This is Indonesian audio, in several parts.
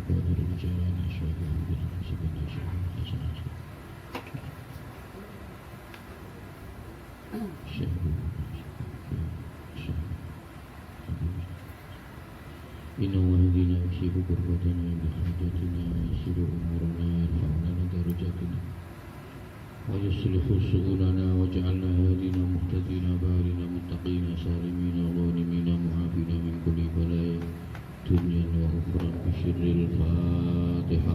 بقدر الجلال أشهده بالحسب الأشهر حسنة إنه هدينا يكشف كربتنا بحاجتنا ويسر أمورنا يرفع لنا درجاتنا ويصلح سؤولنا واجعلنا هادين مهتدين بارين متقين سالمين غانمين معافين من كل بلاء دنيا وأخرى بشر الفاتحة.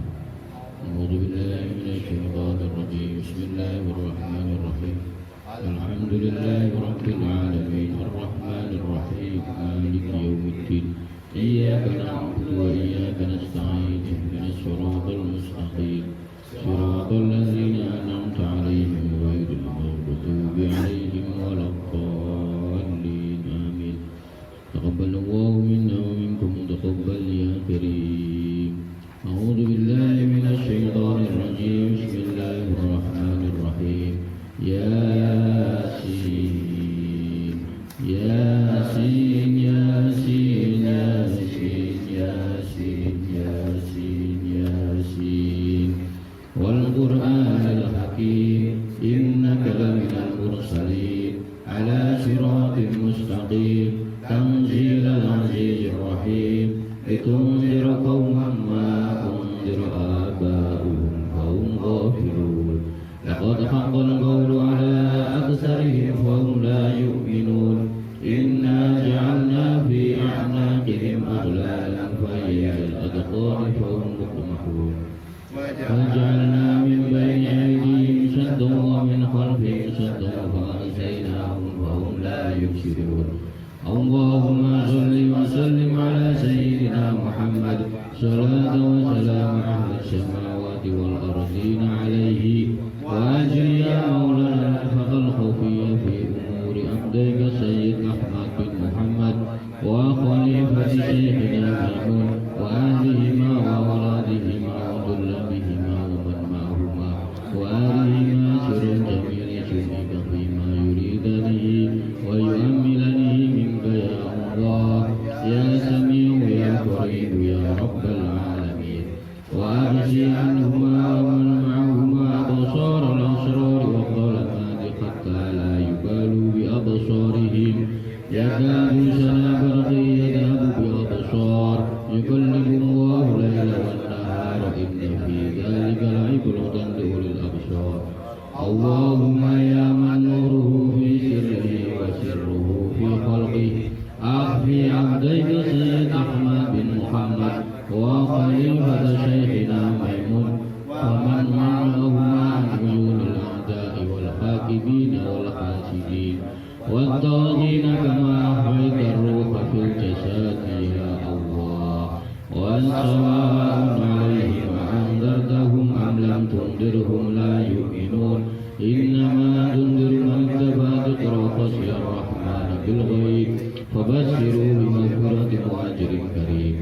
أعوذ بالله من الشيطان الرجيم. بسم الله الرحمن الرحيم. الحمد لله رب العالمين الرحمن الرحيم مالك يوم الدين إياك نعبد وإياك نستعين اهدنا الصراط المستقيم صراط الذين أنعمت عليهم غير المغضوب عليهم ولا الضالين آمين. تقبل الله منا ومنكم تقبل يا كريم. أعوذ بالله من الشيطان الرجيم. بسم الله الرحمن الرحيم. ياسين ياسين ياسين ياسين ياسين ياسين ياسين والقرآن الحكيم إنك لمن المرسلين على صراط مستقيم تنزيل العزيز الرحيم لتنذر قوما ما أنذر آباؤهم فهم غافلون لقد حق القول على أكثرهم فهم لا يؤمنون إنا جعلنا في أعناقهم أغلالا فهي الأذقان فهم مقمحون وجعلنا من بين أيديهم سدا ومن خلفهم سدا فأغشيناهم فهم لا يبصرون. اللهم صل وسلم على سيدنا محمد صلاة وسلام أهل السماوات والأرضين عليه وأجل يا مولانا الفضل الخفي في أمور عبدك سيد أحمد بن محمد وخليفة شيخنا ميمون وأهلهما وأولادهما وطلابهما ومن معهما وآلهما سر جميل سنك فيما يريدنه ويؤملنه منك يا الله يا سميع يا قريب يا رب العالمين. وأجزي عنهما ومن معهما أبصار الأسرار والظلمات حتى لا يبالوا بأبصارهم يكاد سنا برق يذهب بأبصار يقلب الله الليل والنهار إن في ذلك لعبرة لأولي الأبصار. اللهم يا من نوره في سره وسره في خلقه أخفي عبديك سيد أحمد بن محمد وخليفة شيخنا ميمون ومن معهما عن عيون الأعداء والحاكمين والحاسدين والطاغين كما أحويت الروح في الجسد يا الله. وسواء عليهم أنذرتهم أم لم تنذرهم لا يؤمنون إنما تنذر من اتبع ذكر خشي الرحمن بالغيب فبشروا بمغفرة وأجر كريم.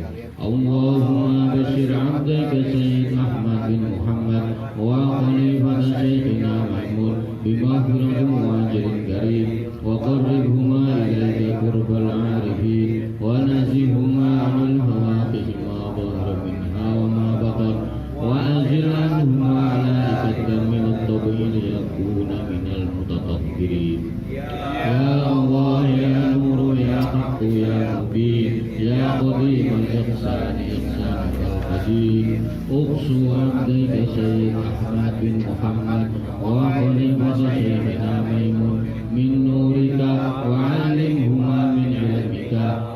اللهم بشر عبدك سيد أحمد بن محمد وخليفة شيخنا ميمون بمغفرة وأجر كريم وقربهما إليك قرب العارفين ونزههما عن الفواحش ما ظهر منها وما بطن وأنزل عنهما علائك الدم والطبيل ليكون من المتطهرين. يا الله يا نور يا حق يا مبين يا قديم الإحسان إحسانك القديم أقسو عبدك سيد أحمد بن محمد وخليفة شيخنا ميمون من نورك وعلمهما من علمك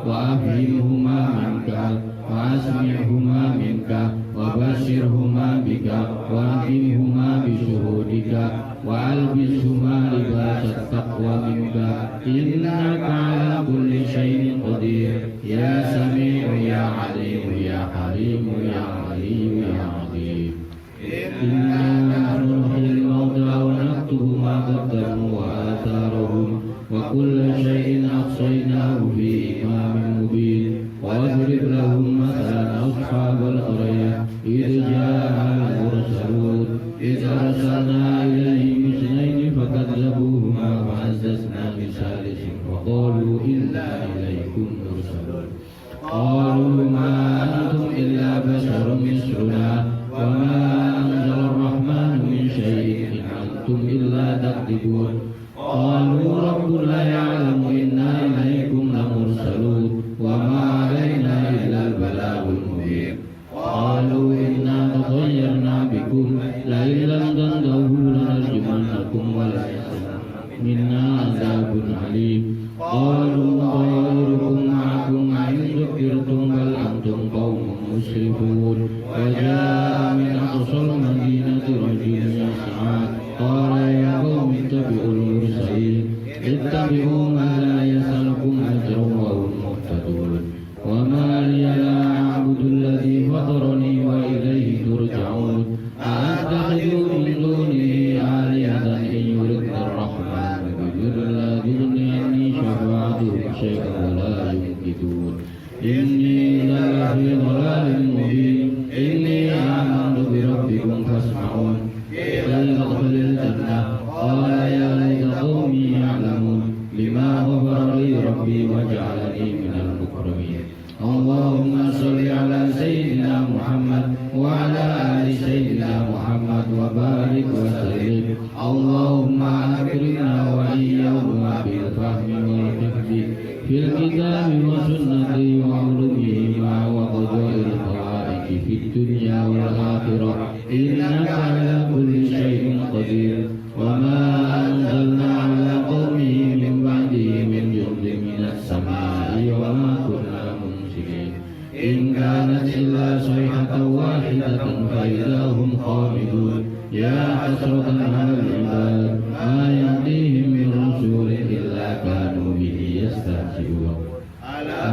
وأفهمهما منك وأسمعهما منك وبشرهما بك وأكرمهما بشهودك وألبسهما لباس التقوى منك إنك على كل شيء قدير يا سميع يا عليم يا حليم يا عليم يا عظيم. إنا نحن نحيي الموتى ونكتب ما قدموا وآثارهم وكل شيء أحصيناه في إمام مبين. واضرب لهم مثلا أصحاب القرية إذ جاءها المرسلون إذ أرسلنا إليهم اثنين فكذبوهما وعززنا بثالث لا تكذبون قالوا ربنا يعلم إنا إليكم لمرسلون وما علينا إلا البلاغ المبين قالوا إنا تطيرنا بكم لئن لم تنتهوا لنرجمنكم وليمسن منا عذاب أليم قالوا طائركم معكم إن ذكرتم بل أنتم قوم مسرفون وجاء من أقصى المدينة رجل يسعى قال يا قوم اتبعوا المرسلين اتبعوا من لا يسألكم أجرا وهم مهتدون وما لي لا أعبد الذي فطرني وإليه ترجعون أأتخذ من دونه آلهة إن يردني الرحمن بضر لا تغني عني شفاعتهم شيئا ولا ينقذون إني إذا لفي ضلال مبين إني آمنت بربكم فاسمعون فادخل الجنة قال يا ليت قومي يعلمون بما غفر لي ربي وجعلني من المكرمين اللهم صل على سيدنا محمد وعلى آل سيدنا محمد وبارك وسلم اللهم أكرمنا وإياهما بالفهم والحفظ في الكتاب والسنة وعلومهما وقضاء الحوائج في الدنيا والآخرة إنك على كل شيء قدير وما أنزلنا على قومه من بعده من جند من السماء وما كنا منزلين إن كانت إلا صيحة واحدة فإذا هم خامدون يا حسرة على العباد ما يأتيهم من رسول إلا كانوا به يستهزئون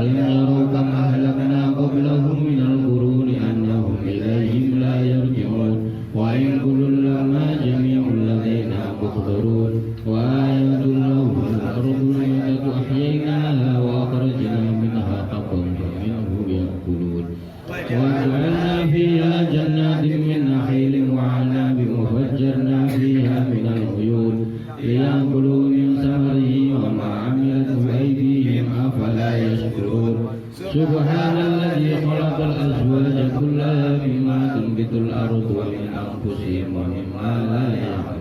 ألم يروا كم أهلكنا قبلهم من القرون أنهم إليهم لا يرجعون وإن كل لما جميع الذين محضرون وآية لهم الأرض الميتة أحييناها وأخرجنا منها حقا فمنه يأكلون وجعلنا فيها جنات من نخيل وعناب وفجرنا فيها من العيون ليأكلوا من ثمره وما عملته أيديهم أفلا يشكرون سبحان الذي خلق الأزواج كلها مما تنبت الأرض ومن أنفسهم ومما لا يعلمون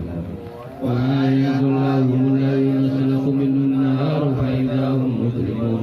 وآية لهم الذي نسلخ منه النهار فإذا هم مظلمون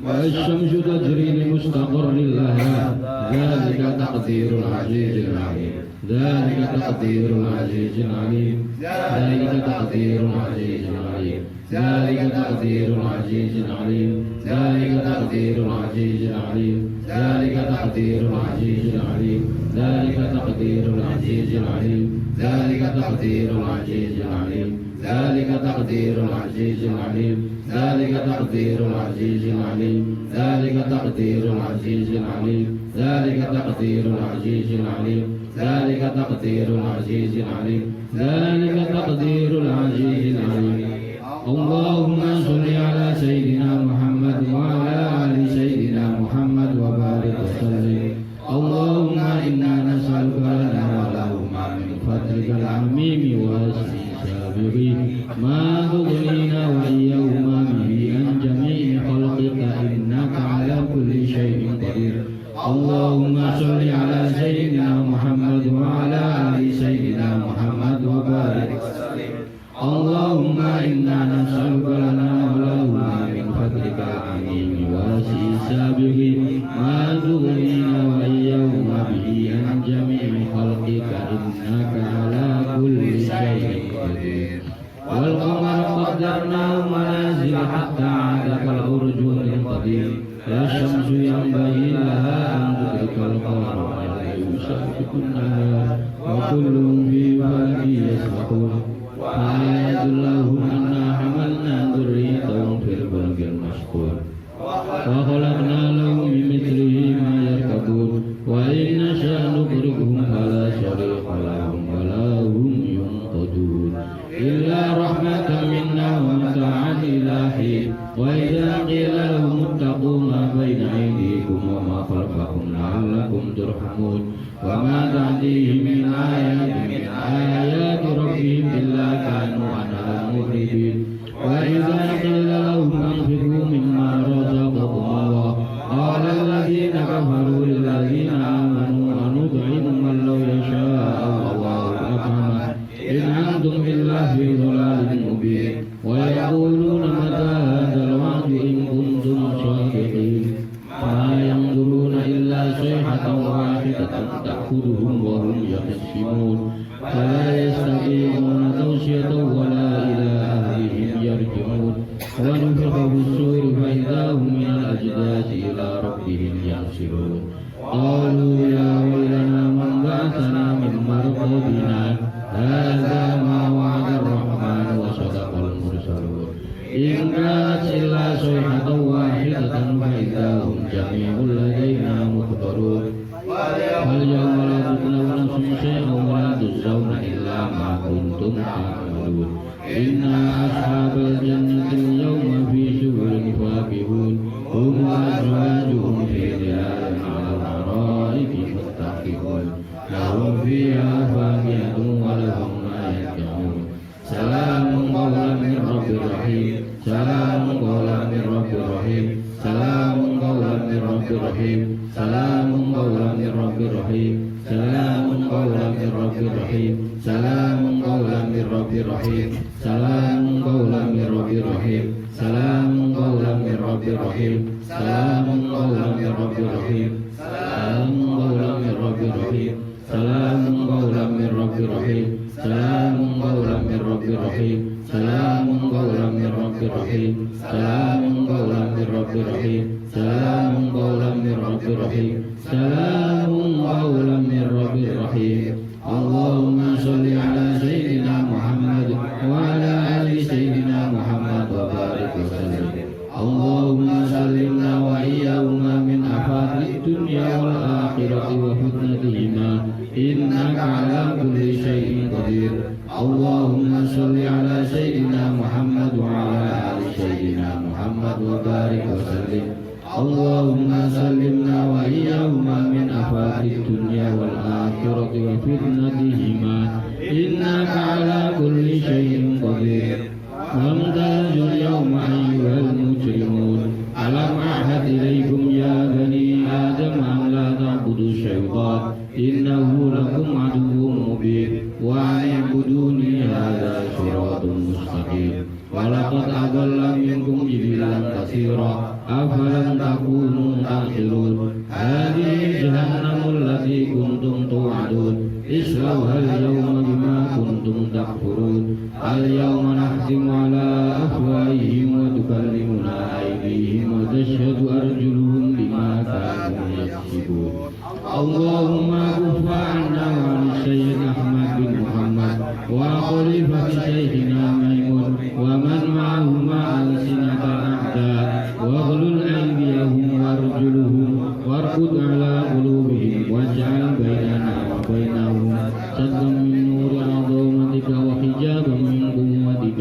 والشمس تجري لمستقر لها ذلك تقدير العزيز العليم ذلك تقدير العزيز العليم ذلك تقدير العزيز العليم ذلك تقدير العزيز العليم ذلك تقدير العزيز العليم ذلك تقدير العزيز العليم ذلك تقدير العزيز العليم ذلك تقدير العزيز العليم ذلك تقدير العزيز العليم ذلك تقدير العزيز العليم ذلك تقدير العزيز العليم ذلك تقدير العزيز العليم ذلك تقدير العزيز العليم ذلك تقدير العزيز العليم اللهم صل على سيدنا محمد وعلى آل سيدنا محمد وبارك وسلم اللهم إنا نسألك لنا ولهما من فضلك العميم واسع سابغ ما تغنينا وإياهما به عن جميع خلقك إنك على كل شيء قدير اللهم صل على سيدنا محمد وعلى آل سيدنا محمد وبارك وسلم اللهم إنا نسألك لنا ولهما من فضلك العميم واسع سابغ ما تغنينا وإياهما به عن جميع خلقك إنك على كل شيء قدير والقمر قدرناه منازل حتى عاد كالأرجون القديم لا الشمس ينبغي لها أن تدرك القمر ولا يسبق النهار وكل في فلك يسبحون وآية لهم أنا حملنا ذريتهم في الفلك المشحون وخلقنا لهم من مثله ما يركبون وإن نشأ نغرقهم فلا صريخ لهم ولا هم ينقذون إلا رحمة منا ومتاعا إلى حين وإذا قيل لهم اتقوا ما بين أيديكم وما خلفكم لعلكم ترحمون وما تأتيهم من آيات ربهم إلا كانوا عنها معرضين وإذا قيل لهم أنفقوا مما رزقكم الله قال الذين كفروا للذين آمنوا أنطعم من لو يشاء الله أطعمه إن أنتم إلا في ضلال ضلال مبين ويقولون متى هذا الوعد إن كنتم صادقين ما ينظرون إلا صيحة واحدة تأخذهم وهم يخصمون فلا يستطيعون توصية ولا إلى أهلهم يرجعون ونفخ في الصور فإذا هم من الأجداث إلى ربهم ينسلون قالوا يا ويلنا من بعثنا من مرقدنا هذا ما وعد الرحمن وصدق المرسلون إن كانت إلا صيحة واحدة فإذا هم جميع لدينا محضرون فاليوم لا تظلم نفس شيئا ولا تجزون إلا ما كنتم تعملون إنا أصحاب الجنة اليوم في شغل فاكهون هم وأزواجهم في ظلال على الأرائك متكئون لهم فيها فاكهة ولهم ما يدعون سلام قولا من رب رحيم سلام قولا من رب رحيم سلام قولا من رب رحيم سلام قولا من رب رحيم سلام قولا من رب رحيم سلام قولا من رب رحيم سلام قولا من رب رحيم سلام قولا من رب رحيم سلام قولا من رب رحيم سلام قولا من رب رحيم سلام قولا من رب رحيم سلام قولا من رب رحيم سلام قولا من رب رحيم سلام قولا من رب رحيم سلام قولا من رب رحيم سلام قولا من رب رحيم اللهم صل على سيدنا محمد وعلى آل سيدنا محمد وبارك وسلم اللهم سلمنا وإياهما من آفات الدنيا والآخرة وفتنتهما إنك على كل شيء قدير اللهم صل على سيدنا محمد وعلى آل سيدنا محمد وبارك وسلم اللهم سلمنا وإياهما من آفات الدنيا والآخرة وفتنتهما إنك على كل شيء قدير وامتازوا اليوم أيها المجرمون ألم أعهد إليكم يا بني آدم أن لا تعبدوا الشيطان إنه لكم عدو مبين وأن اعبدوني هذا صراط مستقيم ولقد أضل منكم جبلا كثيرا أفلم تكونوا تعقلون هذه جهنم التي كنتم توعدون اصلوها اليوم بما كنتم تكفرون اليوم نختم على أفواههم وتكلمنا أيديهم وتشهد أرجلهم بما كانوا يكسبون اللهم كف عنا وعن الشيخ أحمد بن محمد وخليفة شيخنا ميمون ومن معهما ألسنة الأعداء واغلل أيديهم وأرجلهم واربط على قلوبهم واجعل بيننا وبينهم سدا من نور عظمتك وحجابا من قوتك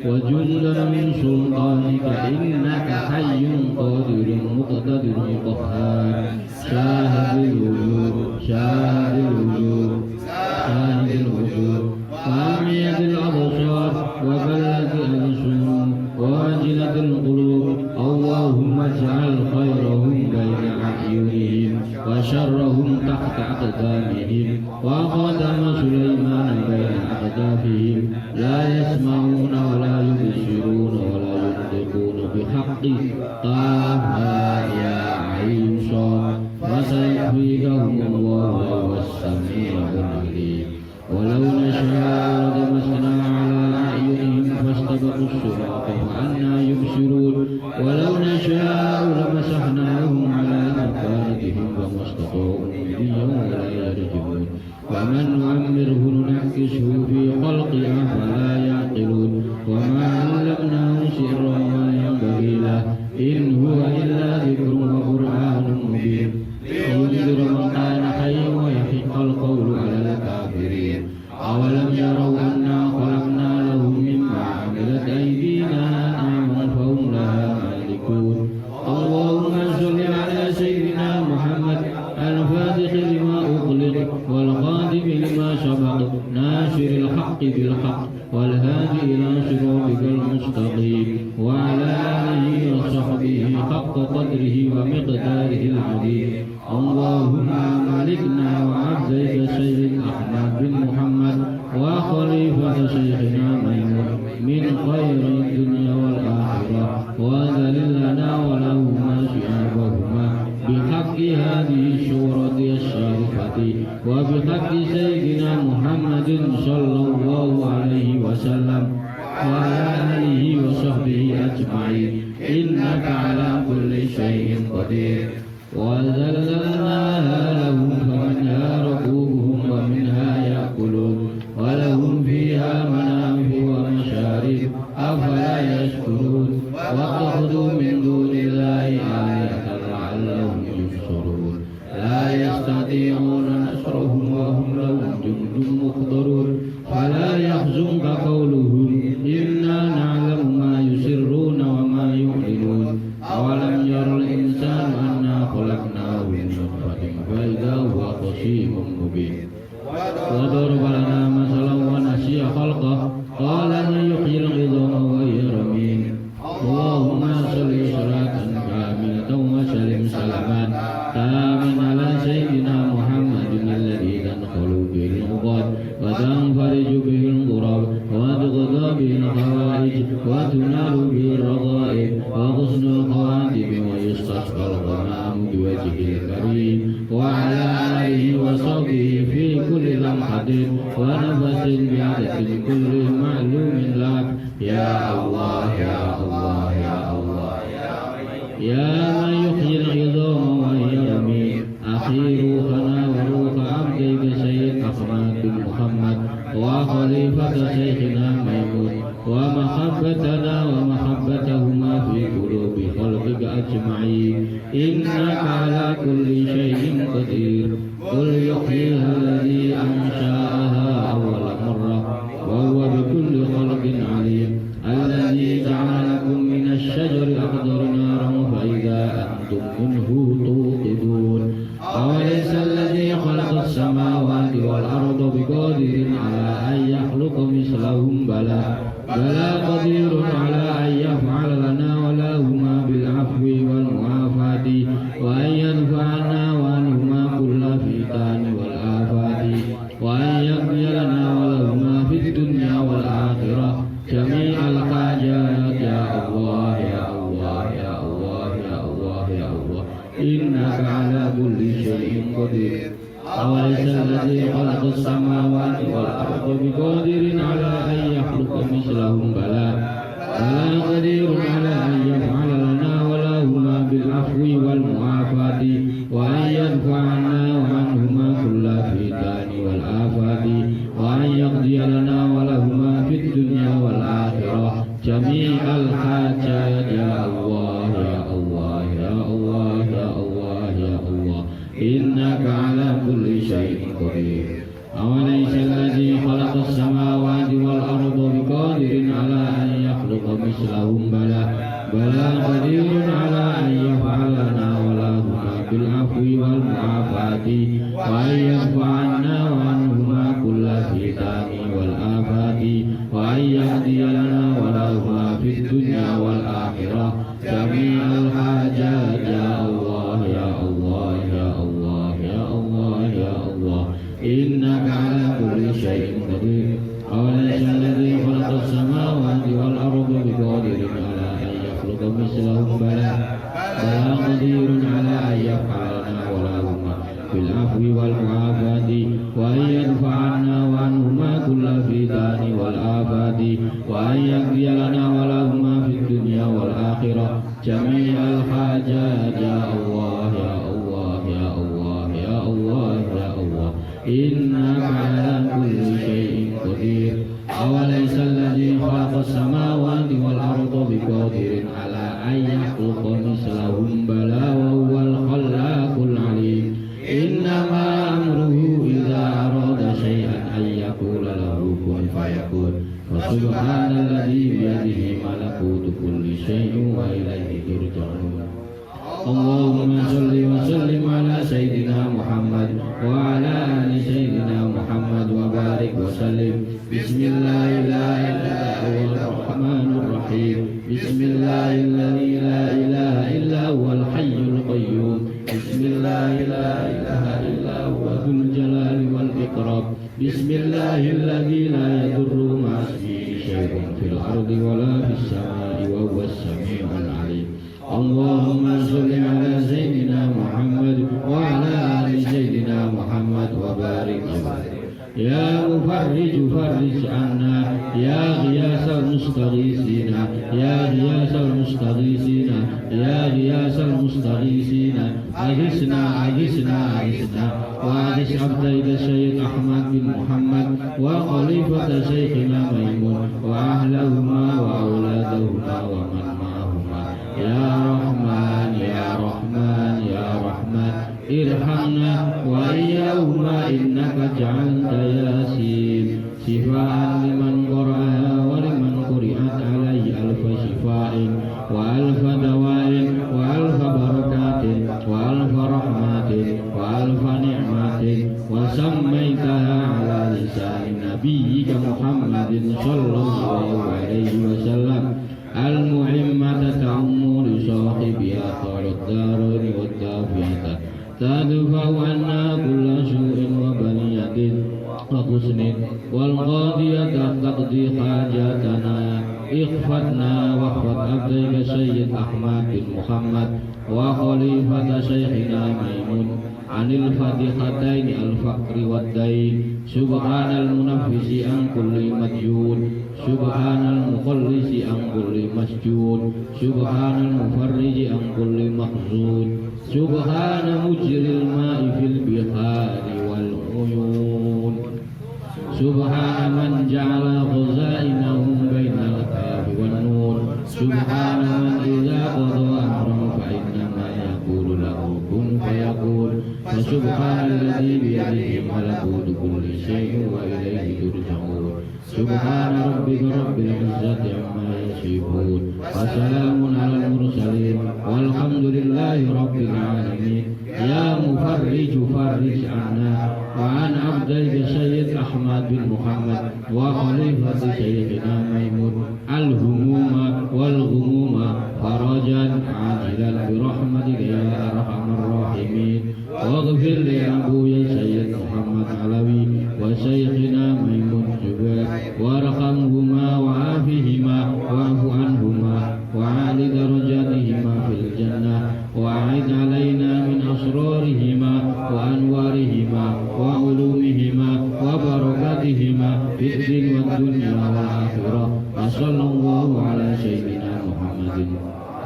وجندا من سلطانك إنك حي قادر مقتدر قهار شاهد الوجود شاهد الوجود شاهد الوجود وعميت الأبصار وبلت الألسن ووجلت القلوب اللهم اجعل خيرهم بين أعينهم وشرهم تحت أقدامهم وخاتم سليمان بين أكتافهم لا يسمعون ولا يبصرون ولا ينطقون بحق طه يا عين صاد وسيكفيكهم الله وهو السميع العليم ولو نشاء لطمسنا على أعينهم فاستبقوا الصراط فأنى يبصرون ولو نشاء لمسحناهم على مكانتهم فما استطاعوا مضيا ولا يرجعون ومن نعمره ننكسه في خلقه فلا يعقلون وما علمناه سرا ما ينبغي له إن هو إلا ذكر وقرآن مبين لينذر من كان حيا ويحق القول على الكافرين أولم يروا أنا خلقنا لهم مما عملت أيدينا أنعاما فهم لها مالكون اللهم صل على سيدنا محمد الفاتح لما أغلق والخاتم لما سبق ناصر الحق بالحق والهادي إلى صراطك المستقيم وعلى آله وصحبه حق قدره ومقداره العظيم اللهم مالكنا وعبدك سيد أحمد بن محمد وخليفة شيخنا ميمون وعلى آله وصحبه أجمعين إنك على كل شيء قدير وذللناها لهم فمنها ركوبهم ومنها يأكلون ولهم فيها منافع ومشارب أفلا يشكرون واتخذوا من دون الله آلهة لعلهم ينصرون لا يستطيعون نصرهم وهم لهم جند محضرون فلا يحزنك قولهم إنا نعلم ما يسرون وما يعلنون أولم ير الإنسان أنا خلقناه من نطفة فإذا هو خصيم مبين وضرب لنا مثلا ونسي خلقه قال من يحيي العظام وهي رميم اللهم صل صلاة كاملة وسلم سلاما تاما على سيدنا محمد الذي تدخل به العقد وتنفرج به الكرب وتقضى به الحوائج وتنال به الرغائب وحسن الخواتم ويستسقى الغمام بوجهه الكريم وعلى آله وصحبه في كل لمحة ونفس بعدد كل معلوم لك يا الله يا الله يا الله يا من يحيي العظام وهي رميم أخي روحنا وروح عبدك سيد أحمد بن محمد وخليفة شيخنا ميمون ومحبتنا ومحبتهما في قلوب خلقك أجمعين إنك على كل شيء قدير قل يحييها الذي أنشأها أول مرة وهو بكل خلق عليم الذي جعل لكم من الشجر الأخضر نارا فإذا أنتم منه توقدون أوليس الذي خلق السماوات والأرض بقادر على أن يخلق مثلهم بلى قدير على أن يفعل لنا ولهما بالعفو والمعافاة وأن ينفعنا وعنهما كل فتان والآفات وأن يقضي لنا ولهما في الدنيا والآخرة جميع الحاجات يا الله يا الله يا الله يا الله يا الله إنك على كل شيء قدير أوليس الذي خلق السماوات والأرض بقادر على أن يخلق مثلهم بلى قدير على أن يفعل لنا ولهما بالعفو والمعافاة وأن يدفعنا وعنهما كل فتان والآفات وأن يقضي لنا ولهما في الدنيا والآخرة جميع الحاجات يا الله يا الله يا الله يا الله يا الله إنك على كل شيء قدير أوليس الذي خلق السماوات والأرض بقادر على أن يخلق مثلهم بلى قدير على أن يفعل لنا ولهما بالعفو والمعافاة وأن يدفعنا وعنهما كل فتان والآفات وأن يهدي لنا ولهما في الدنيا والآخرة جميع الحاجات يا الله يا الله يا الله يا الله يا الله إنك على كل شيء قدير أوليس الذي خلق السماوات والأرض بقادر على أن يخلق مثلهم بلى قدير على أن يفعل لنا ولهما بالعفو والمعافاة وأن يدفعنا وعنهما كل فتان والآفات وأن يقضي لنا ولهما في الدنيا والآخرة جميع الحاجات يا الله يا الله يا الله يا الله يا الله إنك على كل شيء قدير أوليس الذي خلق السماوات والأرض بقادر على أن يخلق مثلهم بلى وهو الخلاق العليم إنما أمره إذا أراد شيئا أن يقول له كن فيكون فسبحان الذي بيده ملكوت كل شيء وإليه ترجعون اللهم صل وسلم على سيدنا محمد وعلى آل سيدنا محمد وبارك وسلم بسم الله لا إله إلا هو الرحمن الرحيم بسم الله الذي لا إله إلا هو الحي القيوم بسم الله لا إله إلا هو ذو الجلال والإكرام بسم الله الذي لا يضر مع اسمه شيء في الأرض ولا في السماء وهو السميع العليم اللهم صل على سيدنا محمد وعلى آل سيدنا محمد وبارك وسلم يا مفرج فرج عنا يا غياث المستغيثين يا غياث المستغيثين يا غياث المستغيثين أغثنا أغثنا أغثنا وأغث عبديك السيد أحمد بن محمد وخليفة شيخنا ميمون وأهلهما وأولادهما ومن معهما يا رحمن يا رحمن يا رحمن ارحمنا وإياهما إنك جعلت ياسين شفاء لمن قرأها ولمن قرئت عليه ألف شفاء وألف دواء وألف بركات وألف رحمات وألف نعمات وسميتها على لسان نبيك محمد صلى الله عليه وسلم المعمة تعم لصاحبها طال الدارين والدافئة تدفع عنا كل سوء وبلية وحسن والقاضية تقضي حاجاتنا اخفتنا واخفت عبديك سيد أحمد بن محمد وخليفة شيخنا ميمون عن الفاتحتين الفقر والدين سبحان المنفس عن كل مديون سبحان المخلص عن كل مسجون سبحان المفرج عن كل محزون سبحان مجري الماء في البحار والعيون سبحان من جعل خزائنهم بين الكاف والنون سبحان من إذا قضى أمرا فإنما يقول له كن فيقول فسبحان الذي بيده ملكوت كل شيء وإليه ترجعون سبحان ربك رب العزة عما يصفون وسلام على المرسلين والحمد لله رب العالمين يا مفرج فرج عنا وعن عبديك سيد أحمد بن محمد وخليفة سيدنا ميمون الهموم والغموم فرجا عاجلا برحمتك يا أرحم الراحمين واغفر لأبويا سيد محمد علوي وشيخنا ميمون جبير وارحمهما وعافهما واعف عنهما وعال درجاتهما في الجنة وأعد علينا من أسرارهما وأنوارهما وعلومهما وبركاتهما في الدين والدنيا والآخرة وصلى الله على سيدنا محمد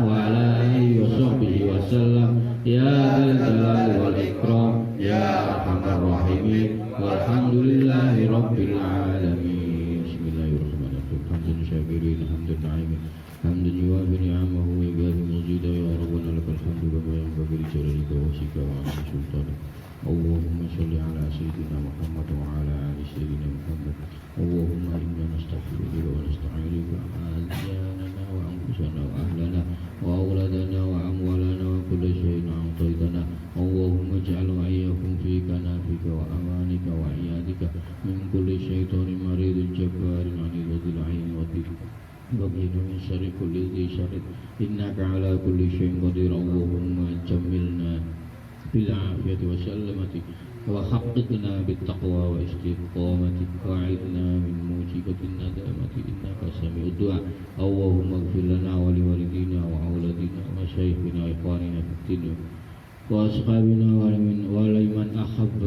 وعلى آله وصحبه وسلم يا ذا الجلال والإكرام يا أرحم الراحمين والحمد لله رب العالمين. بسم الله الرحمن الرحيم. حمدا شاكرين حمدا نعيما حمدا يوافي نعمه ويكافي مزيدا يا ربنا لك الحمد كما ينبغي لجلالك ووجهك وعظيم سلطانك. اللهم صل على سيدنا محمد وعلى آل سيدنا محمد. اللهم إنا نستغفرك ونستعينك أعزائنا وأنفسنا وأهلنا وأولادنا وأموالنا وكل شيء أعطيتنا. اللهم اجعل وإياكم في كنافك وأمانك وعيادك من كل شيطان مريض جبار عنيد ذي العين والذكر وقنا من شر كل ذي شر إنك على كل شيء قدير. اللهم جملنا بالعافية وسلامة وحققنا بالتقوى واستقامة وأعذنا من موجبة الندامة إنك سميع الدعاء. اللهم اغفر لنا ولوالدينا وأولادنا ومشايخنا وإخواننا في الدنيا وأصحابنا ولمن أحب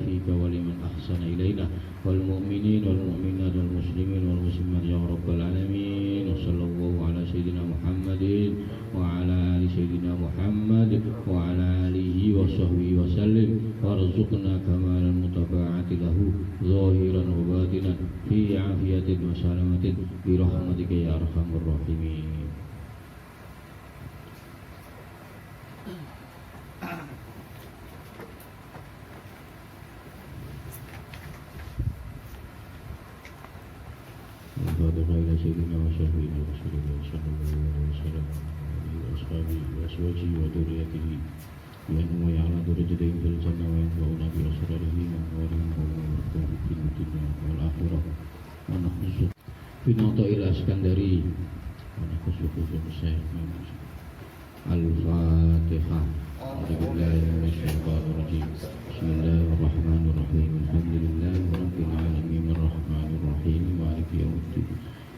فيك ولمن أحسن إلينا والمؤمنين والمؤمنات والمسلمين والمسلمات يا رب العالمين. وصلى الله على سيدنا محمد وعلى آل سيدنا محمد وعلى آله وصحبه وسلم وارزقنا كمال المتابعة له ظاهرا وباطنا في عافية وسلامة برحمتك يا أرحم الراحمين. الفاتحة إلى سيدنا وشفينا رسول الله صلى الله عليه وسلم وأصحابه وأزواجه وذريته وأنه على درجتهم في الجنة وينفعنا برسولهم وأموالهم وأموالهم في الدنيا والآخرة ونخص في النطق الأسكندري ونخص في الشيخ الفاتحة. أعوذ بالله من الشيطان الرجيم. بسم الله الرحمن الرحيم. الحمد لله رب العالمين الرحمن الرحيم مالك يوم الدين.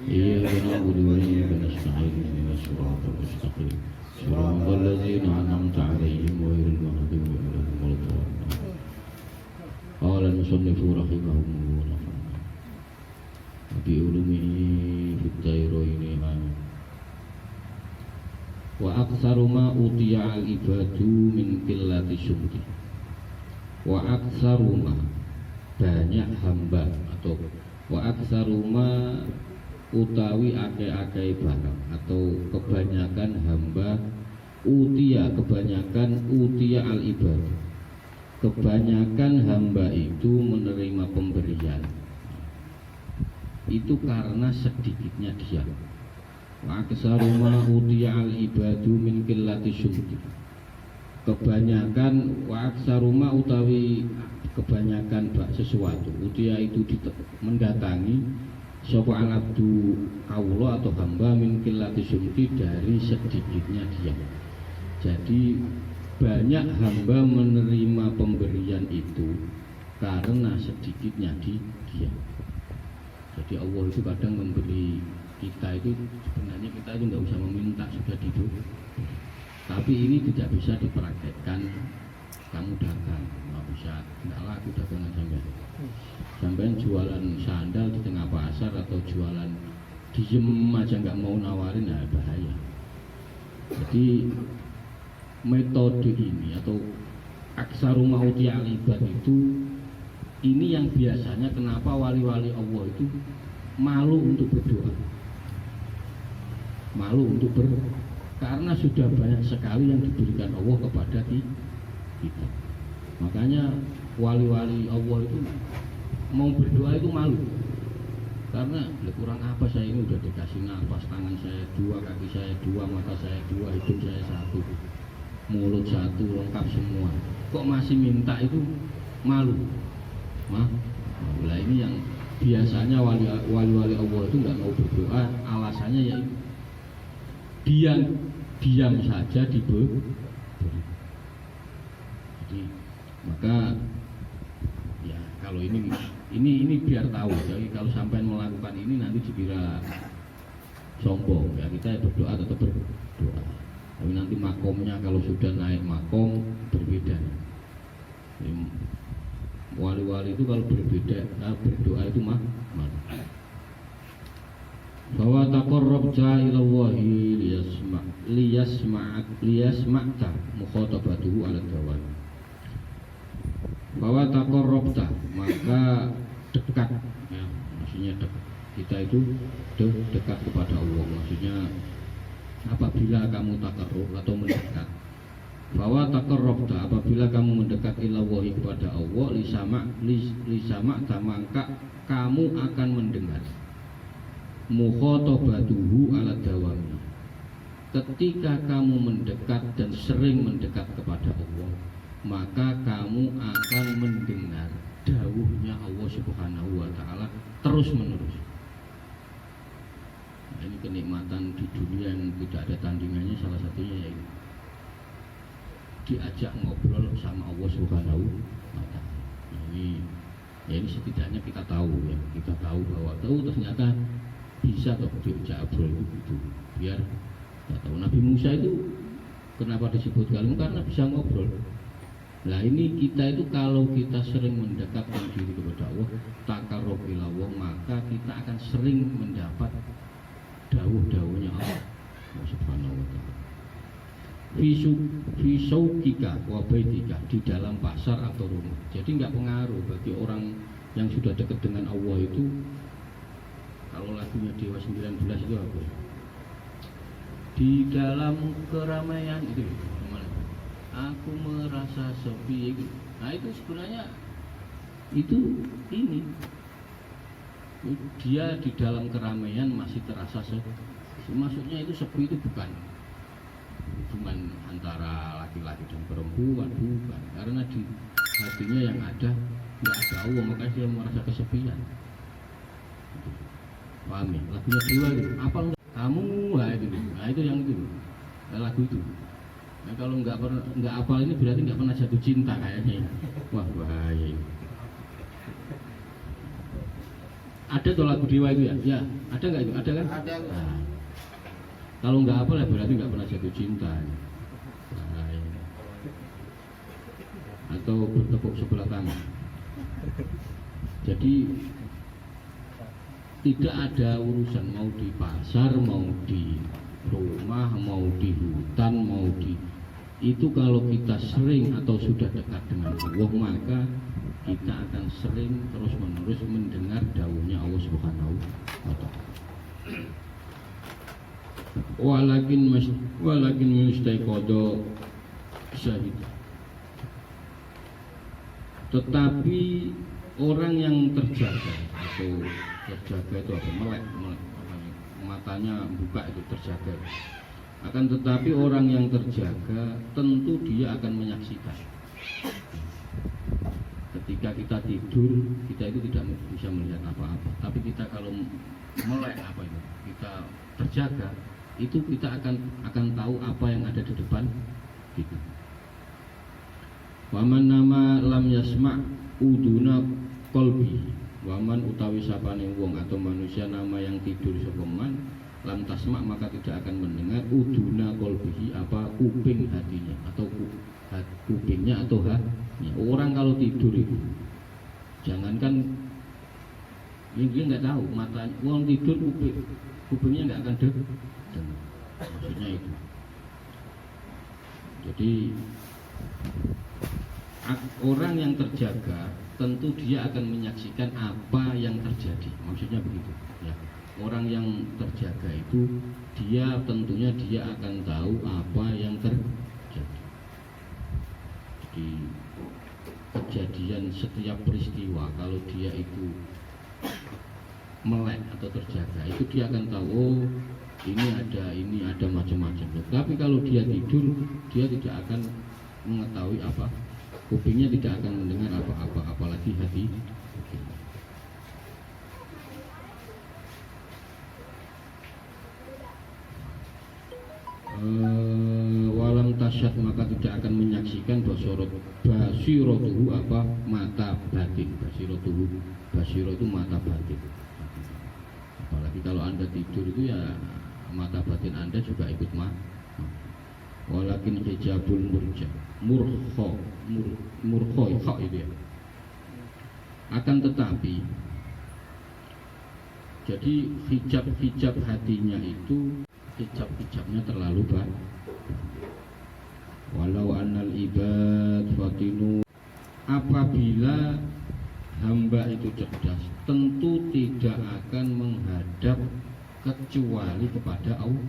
إياك نعبد وإياك نستعين اهدنا الصراط المستقيم صراط الذين أنعمت عليهم غير المغضوب عليهم ولا الضالين. قال المصنف رحمه الله bi ulumihi fid dairaini amin. Wa aktsaru ma utiya al ibadu min qillati syumti. Wa aktsaru ma banyak hamba atau wa aktsaru ma utawi akeh-akeh barang atau kebanyakan hamba utiya kebanyakan utiya al ibad, kebanyakan hamba itu menerima pemberian itu karena sedikitnya dia. Wa aksaru ma utiya al ibadu min qillati syumti, kebanyakan wa aksaru ma utawi kebanyakan sesuatu utiya itu mendatangi sapa al abdu kawula atau hamba min qillati syumti dari sedikitnya dia. Jadi banyak hamba menerima pemberian itu karena sedikitnya dia. Jadi Allah itu kadang memberi kita itu sebenarnya kita itu nggak usah meminta, sudah diberi. Tapi ini tidak bisa dipraktekkan. Kamu dagang nggak bisa, nggak laku dagangan sampai jualan sandal di tengah pasar atau jualan diem aja nggak mau nawarin, ya bahaya. Jadi metode ini atau aksaru mauti al-ibad itu ini yang biasanya kenapa wali-wali Allah itu malu untuk berdoa, malu untuk karena sudah banyak sekali yang diberikan Allah kepada kita. Makanya wali-wali Allah itu mau berdoa itu malu karena kurang apa, saya ini udah dikasih nafas, tangan saya dua, kaki saya dua, mata saya dua, hidung saya satu, mulut satu, lengkap semua, kok masih minta, itu malu. Nah ini yang biasanya wali-wali Allah itu nggak mau berdoa, alasannya ya diam saja diberi. Jadi maka ya kalau ini biar tahu, jadi kalau sampai melakukan ini nanti dikira sombong ya, kita berdoa tetap berdoa. Tapi nanti makomnya kalau sudah naik makom berbeda. Wali-wali itu kalau berbeda, berdoa itu bahwa taqarrabta ila Allahi liyasma'ta mukhatabatuhu ala dawam. Bahwa taqarrabta maka dekat ya, maksudnya dekat. Kita itu dekat kepada Allah, maksudnya apabila kamu taqarrub atau mendekat. Bahwa taqarrabta apabila kamu mendekat ilallahi kepada Allah lisama'ta maka kamu akan mendengar mukhatabatuhu ala dawami. Ketika kamu mendekat dan sering mendekat kepada Allah, maka kamu akan mendengar dawuhnya Allah Subhanahu wa taala terus menerus. Nah, ini kenikmatan di dunia yang tidak ada tandingannya, salah satunya yaitu diajak ngobrol sama Allah Subhanahu wa taala. Nah, ini setidaknya kita tahu ya, kita tahu bahwa ternyata bisa toh diajak ngobrol itu biar kita tahu. Nabi Musa itu kenapa disebut kalim, karena bisa ngobrol. Nah ini kita itu kalau kita sering mendekatkan diri kepada Allah, taqarrub ila Allah, maka kita akan sering mendapat dawuh-dawuhnya Allah Subhanahu wa taala. Fisauqika wa baitika, di dalam pasar atau rumah. Jadi enggak pengaruh bagi orang yang sudah dekat dengan Allah itu. Kalau lagunya Dewa 19 itu apa? Di dalam keramaian itu aku merasa sepi. Nah itu sebenarnya itu ini dia di dalam keramaian masih terasa sepi. Maksudnya itu sepi itu bukan hubungan antara laki-laki dan perempuan, bukan, karena di hatinya yang ada nggak ada Allah, makanya dia merasa kesepian. Paham ya? Lagunya Dewa itu apa kamu, nah itu yang itu lagu itu. Nah, kalau nggak apal ini berarti nggak pernah jatuh cinta kayaknya. Wah bahaya ini. Ada tuh lagu Dewa itu ya? Ya, ada nggak itu? Ada kan? Ada. Nah, kalau nggak apal ya berarti nggak pernah jatuh cinta. Bahaya. Atau bertepuk sebelah tangan. Jadi tidak ada urusan mau di pasar, mau di rumah, mau di hutan, mau di itu kalau kita sering atau sudah dekat dengan Allah maka kita akan sering terus menerus mendengar dawuhnya Allah Subhanahu wa Ta'ala. Walakin mustaiqadha syahid. Tetapi orang yang terjaga atau terjaga itu apa? Melek, matanya buka itu terjaga. Akan tetapi orang yang terjaga tentu dia akan menyaksikan. Ketika kita tidur, kita itu tidak bisa melihat apa-apa. Tapi kita kalau melek apa itu, kita terjaga, itu kita akan tahu apa yang ada di depan kita. Waman nama lam yasma' uduna kolbi. Waman utawi sapane wong atau manusia nama yang tidur sepeman lam tasma' maka tidak akan mendengar uduna kolbihi apa kuping hatinya atau kupingnya atau hatinya. Orang kalau tidur itu jangankan dia nggak tahu matanya, orang tidur kupingnya nggak akan dengar. Maksudnya itu. Jadi orang yang terjaga tentu dia akan menyaksikan apa yang terjadi. Maksudnya begitu ya. Orang yang terjaga itu dia tentunya dia akan tahu apa yang terjadi. Jadi kejadian setiap peristiwa kalau dia itu melek atau terjaga itu dia akan tahu oh ini ada macam-macam. Tapi kalau dia tidur dia tidak akan mengetahui apa, kupingnya tidak akan mendengar apa-apa, apalagi hati. Walam tasyad maka tidak akan menyaksikan basirotuhu apa mata batin. Basiro itu mata batin. Apalagi kalau anda tidur itu ya mata batin anda juga ikut walakin hijabul murkho itu ya. Akan tetapi jadi hijab hatinya itu hijabnya terlalu banyak. Walau annal ibad fatinu apabila hamba itu cerdas tentu tidak akan menghadap kecuali kepada Allah.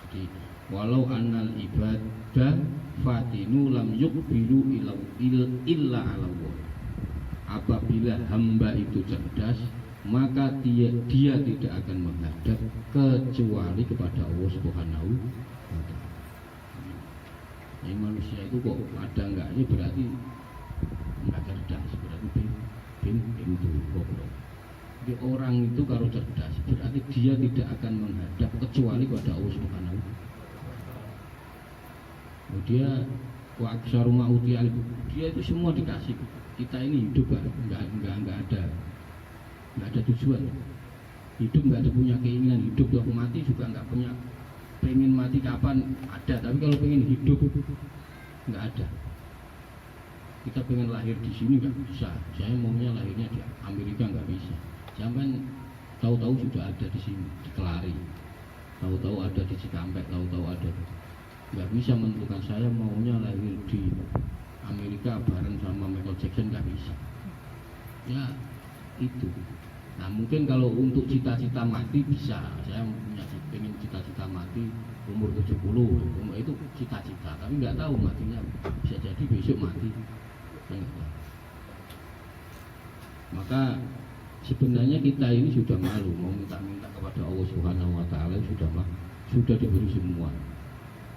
Jadi walau annal ibadah fatinu lam yukbilu illa ala Allah. Apabila hamba itu cerdas maka dia tidak akan menghadap kecuali kepada Allah Subhanahu wa Ta'ala. Yang manusia itu kok ada enggaknya berarti enggak cerdas, berarti pintu goblok. Jadi orang itu kalau cerdas berarti dia tidak akan menghadap kecuali kepada Allah Subhanahu wa Ta'ala. Dia wa aksaru ma'uti dia itu semua dikasih. Kita ini hidup nggak ada tujuan, hidup nggak ada punya keinginan hidup, kalau mati juga nggak punya pengen mati kapan ada, tapi kalau pengen hidup nggak ada. Kita pengen lahir di sini nggak bisa, saya maunya lahirnya di Amerika nggak bisa, sampai tahu-tahu sudah ada di sini di Kelari, tahu-tahu ada di Cikampek, tahu-tahu ada, nggak bisa menentukan saya maunya lahir di Amerika bareng sama Michael Jackson, nggak bisa ya itu. Nah mungkin kalau untuk cita-cita mati bisa, saya pengen cita-cita mati umur 70 itu cita-cita, tapi nggak tahu matinya, bisa jadi besok mati. Maka sebenarnya kita ini sudah malu mau minta-minta kepada Allah Subhanahu wa Ta'ala, sudah diberi semua.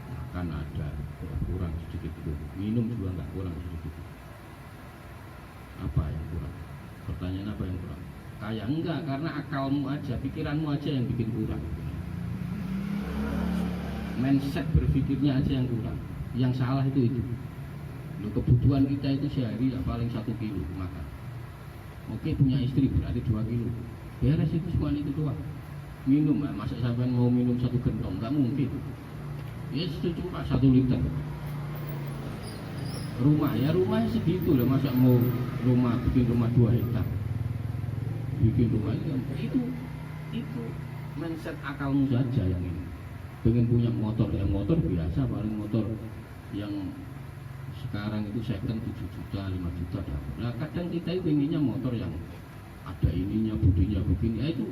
Makan ada, kurang sedikit pun, minum juga nggak kurang sedikit. Apa yang kurang? Pertanyaan apa yang kurang? Kayak enggak, karena akalmu aja, pikiranmu aja yang bikin kurang. Mindset berpikirnya aja yang kurang. Yang salah itu. Loh, kebutuhan kita itu sehari ya paling 1 kilo makan. Oke, punya istri berarti 2 kilo. Beres itu cuma itu doang. Minum, masa sampai mau minum 1 gentong, nggak mungkin. Ya cuma 1 liter. Rumah segitu lah, masa mau bikin rumah 2 hektar. bikin rumah itu mindset akalmu saja yang ini. Pengen punya motor, yang motor biasa paling motor yang sekarang itu second 7 juta, 5 juta dapat. Nah kadang kita itu inginnya motor yang ada ininya, bodinya begini, ya itu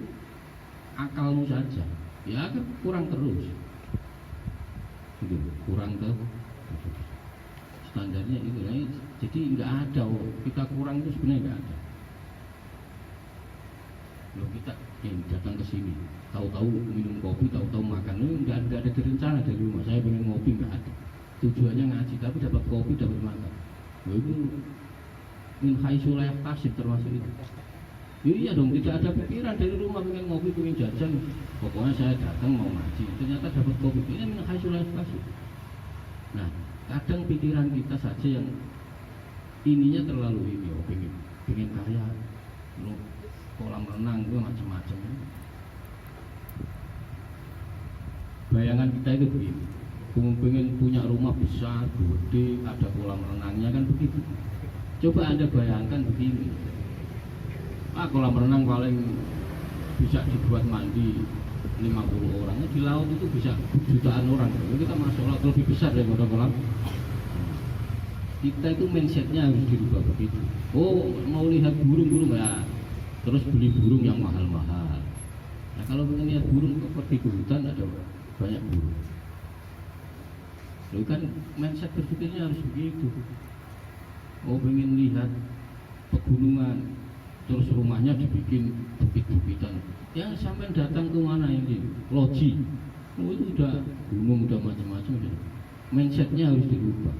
akalmu saja. Ya kan kurang terus. Gitu, kurang terus. Standarnya itu, ya, jadi nggak ada. Kita kurang itu sebenarnya nggak ada. Loh kita datang ke sini, tahu-tahu minum kopi, tahu-tahu makan, ini nggak ada direncana dari rumah. Saya pengen ngopi nggak ada. Tujuannya ngaji, tapi dapat kopi, dapat makan. Loh itu min haitsu la yahtasib termasuk itu. Iya dong, tidak ada pikiran dari rumah pengen ngopi, pengen jajan. Pokoknya saya datang mau ngaji, ternyata dapat kopi. Ini min haitsu la yahtasib. Nah, kadang pikiran kita saja yang ininya terlalu ini, pengen kaya, loh kolam renang itu macam-macam. Bayangan kita itu begini, pengen punya rumah besar, gede, ada kolam renangnya kan begitu. Coba Anda bayangkan begini, kolam renang paling bisa dibuat mandi 50 orang, di laut itu bisa jutaan orang. Kita masuk laut lebih besar daripada kolam. Kita itu mindsetnya harus dirubah begitu. Oh mau lihat burung-burung ya, terus beli burung yang mahal-mahal. Nah kalau pengen lihat burung pergi ke hutan ada banyak burung. Lalu kan mindset berpikirnya harus begitu. Oh pengen lihat pegunungan, terus rumahnya dibikin bukit-bukitan. Ya sampai datang ke mana ini? Loji. Oh itu udah gunung, udah macam-macam. Mindsetnya harus dirubah.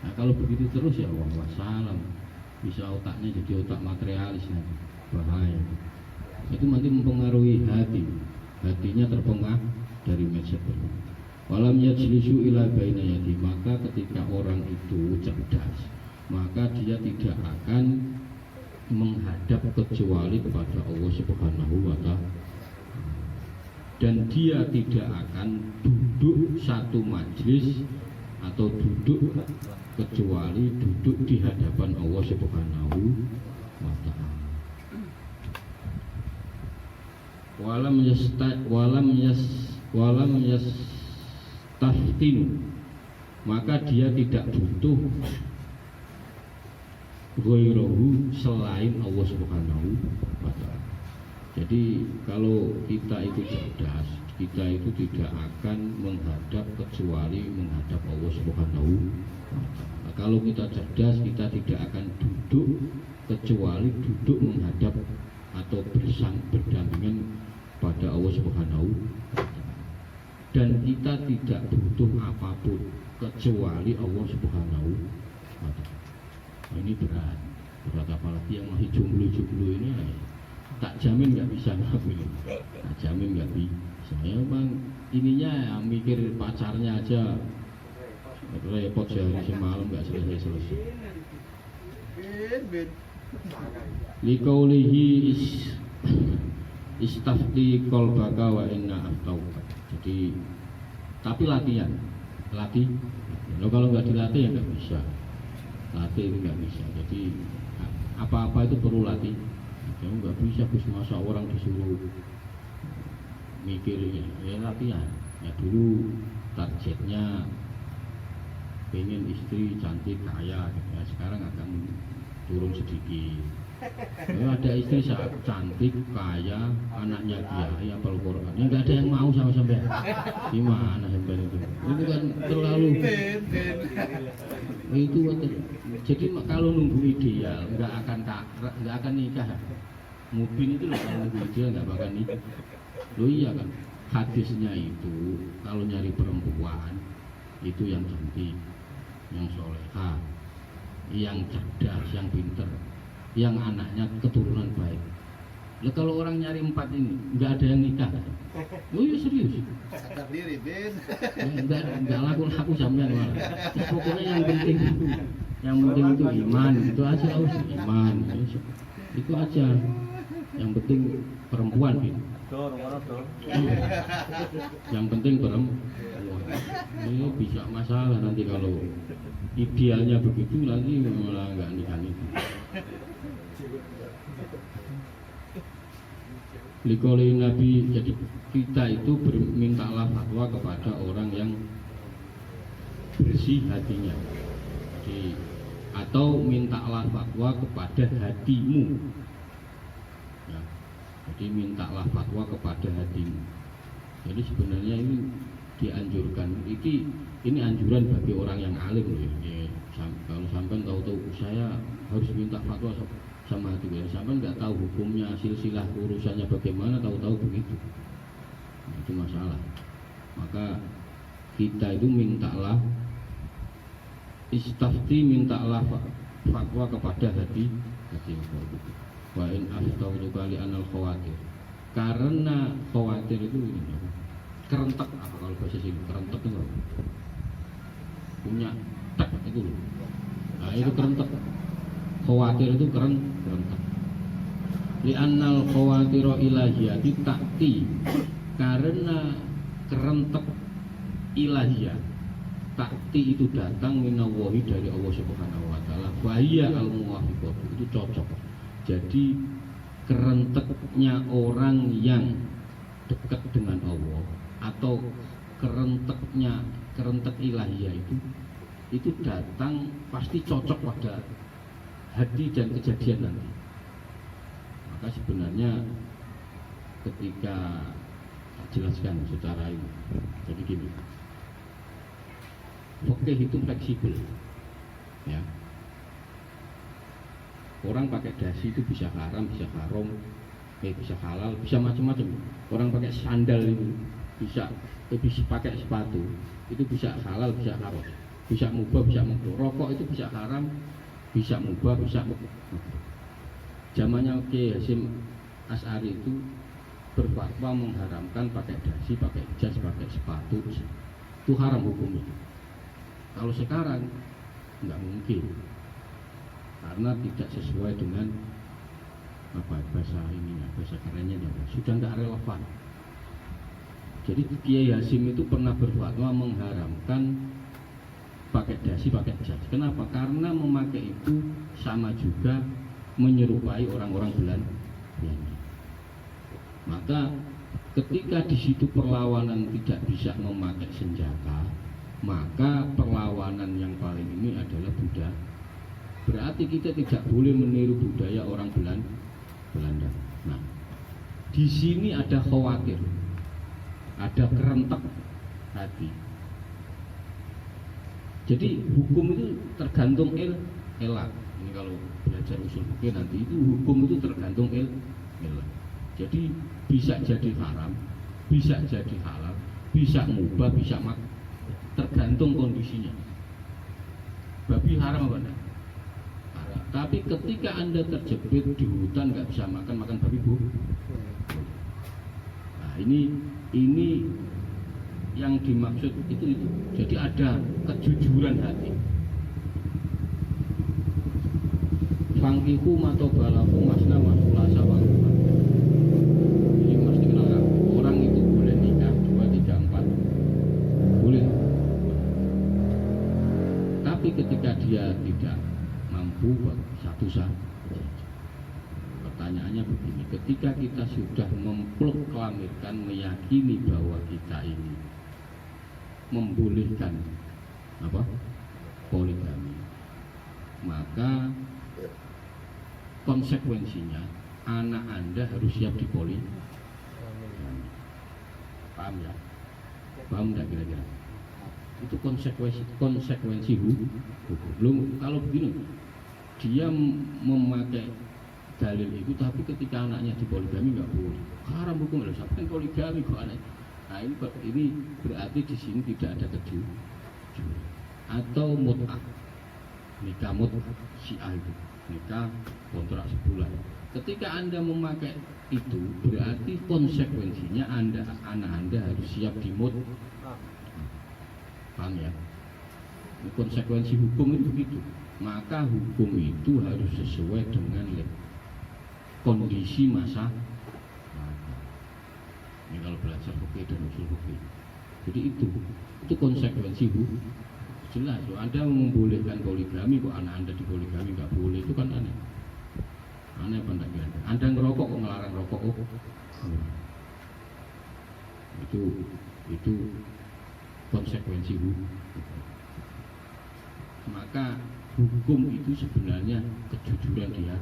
Nah kalau begitu terus ya wassalam, bisa otaknya jadi otak materialis nanti, bahaya. Itu nanti mempengaruhi hatinya terpengaruh dari mindset berubah. Walam yajlisu ila baina yadi, maka ketika orang itu cerdas, maka dia tidak akan menghadap kecuali kepada Allah Subhanahu wa Ta'ala, dan dia tidak akan duduk satu majlis atau duduk kecuali duduk di hadapan Allah Subhanahu wa Ta'ala. Walam yastaftinu, maka dia tidak butuh ghairahu selain Allah Subhanahu wa Ta'ala. Jadi kalau kita itu cerdas, kita itu tidak akan menghadap kecuali menghadap Allah Subhanahu wa Ta'ala. Kalau kita cerdas, kita tidak akan duduk kecuali duduk menghadap atau berdampingan pada Allah Subhanahu wa Ta'ala. Dan kita tidak butuh apapun kecuali Allah Subhanahu wa Ta'ala. Ini berat apalagi yang masih jomblo ini, tak jamin nggak bisa ngelakuin, tak jamin nggak bisa. Ya bang, ininya mikir pacarnya aja repot sehari semalam nggak selesai. Likaulihi istafti qalbaka wa inna aftauka. Jadi tapi latihan. Kalau nggak dilatih ya nggak bisa. Latih itu nggak bisa. Jadi apa-apa itu perlu latih. Kamu nggak bisa masa orang disuruh mikirnya, ya latihan. Ya dulu targetnya pengen istri cantik kaya, ya sekarang akan turun sedikit. Ya, ada istri cantik kaya, anaknya kiai apal Quran, ya nggak ada yang mau sama sampai. Gimana sampai itu? Itu kan terlalu. Itu jadi kalau nunggu ideal nggak akan nikah. Mungkin itu loh, kalau nunggu ideal nggak bakal nikah. Loh iya kan, hadisnya itu kalau nyari perempuan itu yang cantik, yang soleha, yang cerdas, yang pinter, yang anaknya keturunan baik. Lah kalau orang nyari 4 ini nggak ada yang nikah. Oh iya serius. Sadar diri, Ben. Nggak laku sampean malah. Pokoknya yang penting itu iman, itu aja harus iman. Itu aja. Yang penting perempuan gitu. Yang penting perempuan. Ini bisa masalah nanti kalau idealnya begitu nanti malah nggak nikah. Likoli Nabi, jadi kita itu mintalah fatwa kepada orang yang bersih hatinya. Jadi, atau mintalah fatwa kepada hatimu. Ya, jadi mintalah fatwa kepada hatimu. Jadi sebenarnya ini dianjurkan. Ini anjuran bagi orang yang alim loh. Ya, kalau sampai tahu-tahu saya harus minta fatwa sama hati ya, sampai nggak tahu hukumnya, silsilah urusannya bagaimana, tahu-tahu begitu. Nah, itu masalah. Maka kita itu mintalah istafti, mintalah fatwa kepada hati wa in aftautu kali anal khawatir, karena khawatir itu ini kerentek, apa kalau bahasa sini kerentek itu punya tak itu loh. Nah itu kerentek, khawatir itu kerentek. Li annal khawatiro ilahiyati takti, karena kerentek ilahiyah takti itu datang minallahi dari Allah Subhanahu wa taala. Bahaya al-muwafiqah, itu cocok. Jadi kerenteknya orang yang dekat dengan Allah atau kerentek ilahiyah itu datang pasti cocok pada hati dan kejadian nanti. Maka sebenarnya ketika jelaskan secara ini, jadi gini, fikih itu fleksibel, ya. Orang pakai dasi itu bisa haram, bisa haram, bisa halal, bisa macam-macam. Orang pakai sandal itu bisa pakai sepatu, itu bisa halal, bisa haram, bisa mubah, bisa makruh. Rokok itu bisa haram, bisa mubah, bisa makruh. Zamannya Kiai Hasyim Asy'ari itu berfatwa mengharamkan pakai dasi, pakai jas, pakai sepatu, itu haram hukumnya. Kalau sekarang nggak mungkin, karena tidak sesuai dengan bahasa ininya, bahasa kerennya, sudah nggak relevan. Jadi Kiai Hasyim itu pernah berfatwa mengharamkan pakai dasi, pakai jas. Kenapa? Karena memakai itu sama juga menyerupai orang-orang Belanda. Maka ketika di situ perlawanan tidak bisa memakai senjata, maka perlawanan yang paling ini adalah budaya. Berarti kita tidak boleh meniru budaya orang Belanda. Nah, di sini ada khawatir, ada kerentek hati. Jadi hukum itu tergantung elak. Ini kalau belajar usul fikih nanti, itu hukum itu tergantung elak. Jadi bisa jadi haram, bisa jadi halal, bisa mubah, bisa makruh, tergantung kondisinya. Babi haram apa enggak? Haram. Tapi ketika Anda terjepit di hutan nggak bisa makan babi, Bu. Nah, ini yang dimaksud itu. Jadi ada kejujuran hati. Fangkihu mato balaku masna masulasa waruman. Ini mesti kenal, orang itu boleh nikah 2, 3, 4, boleh. Tapi ketika dia tidak mampu satu saja. Pertanyaannya begini, ketika kita sudah memproklamirkan, meyakini bahwa kita ini membolehkan poligami, maka konsekuensinya anak Anda harus siap dipoligami. Paham ya? Paham nggak kira-kira? Itu konsekuensi hukum. Belum kalau begini, dia memakai dalil itu, tapi ketika anaknya dipoligami nggak boleh. Haram hukum, loh. Sampai poligami kok anak. Nah ini berarti di sini tidak ada kejujuran atau mut'ah, nikah mut'ah syiah itu, nikah kontrak sebulan. Ketika Anda memakai itu, berarti konsekuensinya anak Anda harus siap dimut. Paham ya? Konsekuensi hukum itu begitu. Maka hukum itu harus sesuai dengan kondisi masa. Ini kalau belajar fikih dan usul fikih. Jadi itu konsekuensi hukum. Jelas, Anda membolehkan poligami, kok anak Anda dipoligami nggak boleh, itu kan aneh. Aneh apa enggak kira? Anda ngerokok kok ngelarang rokok? Itu konsekuensi hukum. Maka hukum itu sebenarnya kejujuran dia.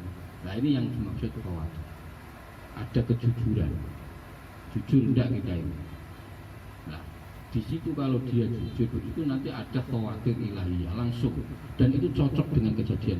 Nah ini yang dimaksud khawatir. Ada kejujuran, jujur enggak kita ini. Nah di situ kalau dia jujur itu nanti ada khawatir ilahiyah langsung, dan itu cocok dengan kejadian.